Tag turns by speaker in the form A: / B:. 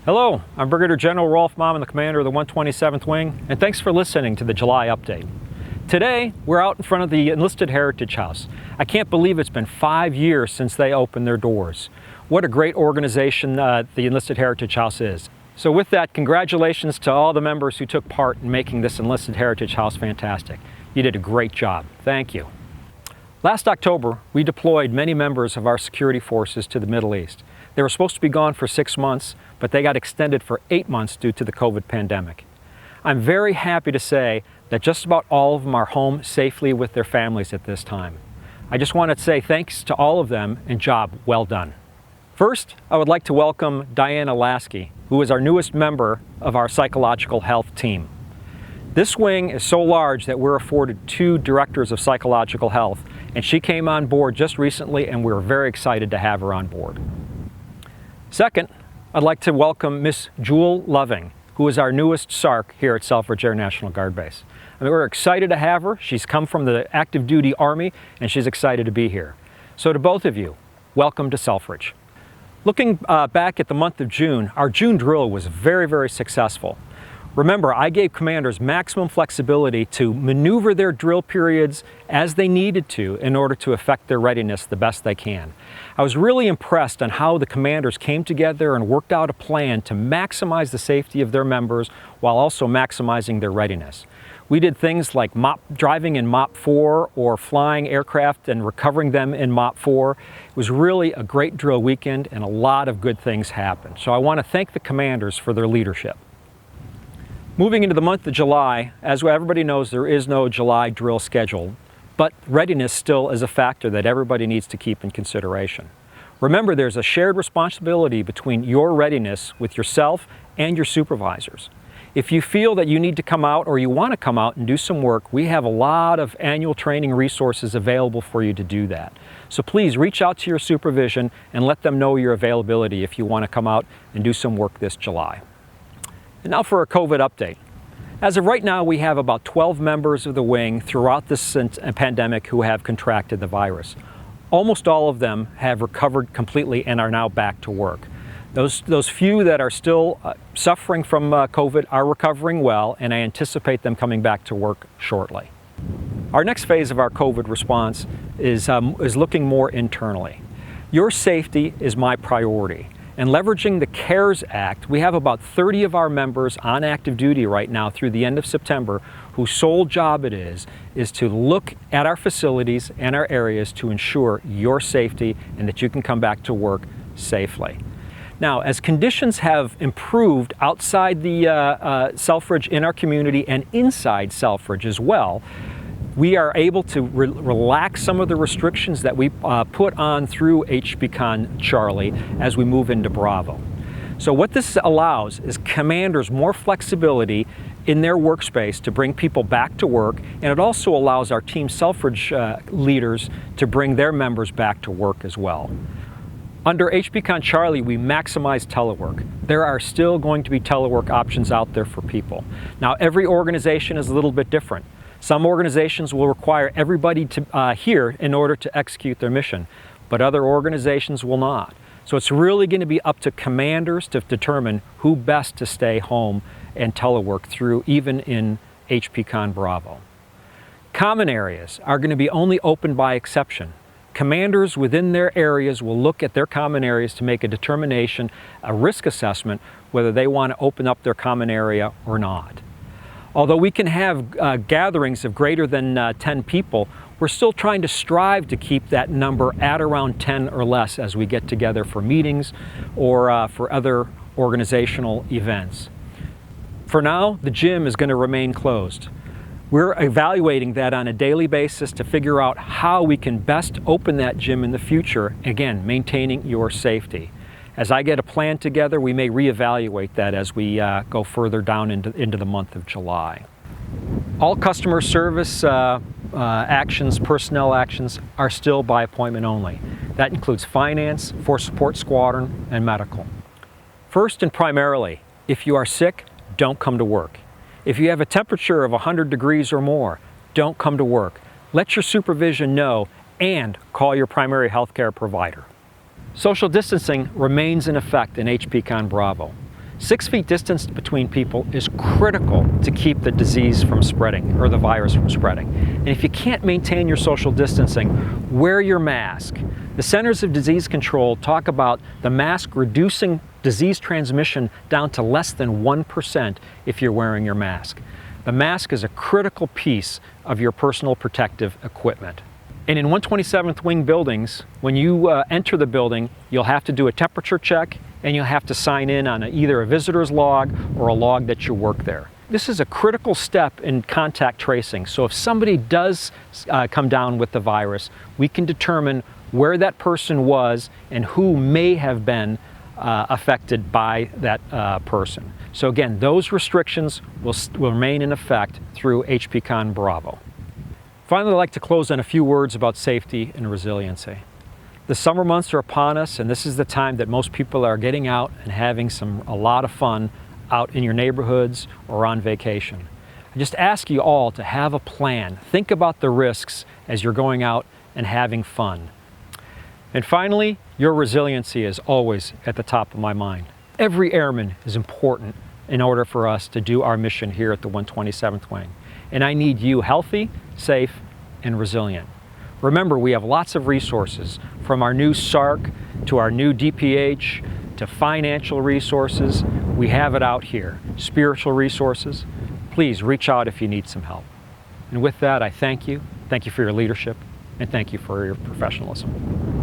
A: Hello, I'm Brigadier General Rolf Mammen, the commander of the 127th Wing, and thanks for listening to the July update. Today, we're out in front of the Enlisted Heritage House. I can't believe it's been 5 years since they opened their doors. What a great organization the Enlisted Heritage House is. So with that, congratulations to all the members who took part in making this Enlisted Heritage House fantastic. You did a great job. Thank you. Last October, we deployed many members of our security forces to the Middle East. They were supposed to be gone for 6 months, but they got extended for 8 months due to the COVID pandemic. I'm very happy to say that just about all of them are home safely with their families at this time. I just want to say thanks to all of them and job well done. First, I would like to welcome Diana Lasky, who is our newest member of our psychological health team. This wing is so large that we're afforded 2 directors of psychological health, and she came on board just recently and we're very excited to have her on board. Second, I'd like to welcome Miss Jewel Loving, who is our newest SARC here at Selfridge Air National Guard Base. We're excited to have her. She's come from the active duty Army and she's excited to be here. So to both of you, welcome to Selfridge. Looking back at the month of June, our June drill was very successful. Remember, I gave commanders maximum flexibility to maneuver their drill periods as they needed to in order to affect their readiness the best they can. I was really impressed on how the commanders came together and worked out a plan to maximize the safety of their members while also maximizing their readiness. We did things like driving in MOP 4 or flying aircraft and recovering them in MOP 4. It was really a great drill weekend and a lot of good things happened. So I want to thank the commanders for their leadership. Moving into the month of July, as everybody knows, there is no July drill scheduled, but readiness still is a factor that everybody needs to keep in consideration. Remember, there's a shared responsibility between your readiness with yourself and your supervisors. If you feel that you need to come out or you want to come out and do some work, we have a lot of annual training resources available for you to do that. So please reach out to your supervision and let them know your availability if you want to come out and do some work this July. And now for a COVID update. As of right now, we have about 12 members of the wing throughout this pandemic who have contracted the virus. Almost all of them have recovered completely and are now back to work. Those few that are still suffering from COVID are recovering well, and I anticipate them coming back to work shortly. Our next phase of our COVID response is looking more internally. Your safety is my priority. And leveraging the CARES Act, we have about 30 of our members on active duty right now through the end of September whose sole job it is to look at our facilities and our areas to ensure your safety and that you can come back to work safely. Now, as conditions have improved outside the Selfridge in our community and inside Selfridge as well, we are able to relax some of the restrictions that we put on through HBCon Charlie as we move into Bravo. So what this allows is commanders more flexibility in their workspace to bring people back to work, and it also allows our Team Selfridge leaders to bring their members back to work as well. Under HBCon Charlie, we maximize telework. There are still going to be telework options out there for people. Now, every organization is a little bit different. Some organizations will require everybody to here in order to execute their mission, but other organizations will not. So it's really going to be up to commanders to determine who best to stay home and telework through, even in HPCon Bravo. Common areas are going to be only open by exception. Commanders within their areas will look at their common areas to make a determination, a risk assessment, whether they want to open up their common area or not. Although we can have gatherings of greater than 10 people, we're still trying to strive to keep that number at around 10 or less as we get together for meetings or for other organizational events. For now, the gym is going to remain closed. We're evaluating that on a daily basis to figure out how we can best open that gym in the future, again, maintaining your safety. As I get a plan together, we may reevaluate that as we go further down into the month of July. All customer service actions, personnel actions, are still by appointment only. That includes finance, force support squadron, and medical. First and primarily, if you are sick, don't come to work. If you have a temperature of 100 degrees or more, don't come to work. Let your supervision know and call your primary healthcare provider. Social distancing remains in effect in HPCon Bravo. 6 feet distance between people is critical to keep the disease from spreading, or the virus from spreading. And if you can't maintain your social distancing, wear your mask. The Centers of Disease Control talk about the mask reducing disease transmission down to less than 1% if you're wearing your mask. The mask is a critical piece of your personal protective equipment. And in 127th Wing buildings, when you enter the building, you'll have to do a temperature check and you'll have to sign in on either a visitor's log or a log that you work there. This is a critical step in contact tracing. So if somebody does come down with the virus, we can determine where that person was and who may have been affected by that person. So again, those restrictions will remain in effect through HPCon Bravo. Finally, I'd like to close on a few words about safety and resiliency. The summer months are upon us, and this is the time that most people are getting out and having a lot of fun out in your neighborhoods or on vacation. I just ask you all to have a plan. Think about the risks as you're going out and having fun. And finally, your resiliency is always at the top of my mind. Every airman is important in order for us to do our mission here at the 127th Wing. And I need you healthy, safe, and resilient. Remember, we have lots of resources, from our new SARC to our new DPH to financial resources. We have it out here. Spiritual resources. Please reach out if you need some help. And with that, I thank you. Thank you for your leadership, and thank you for your professionalism.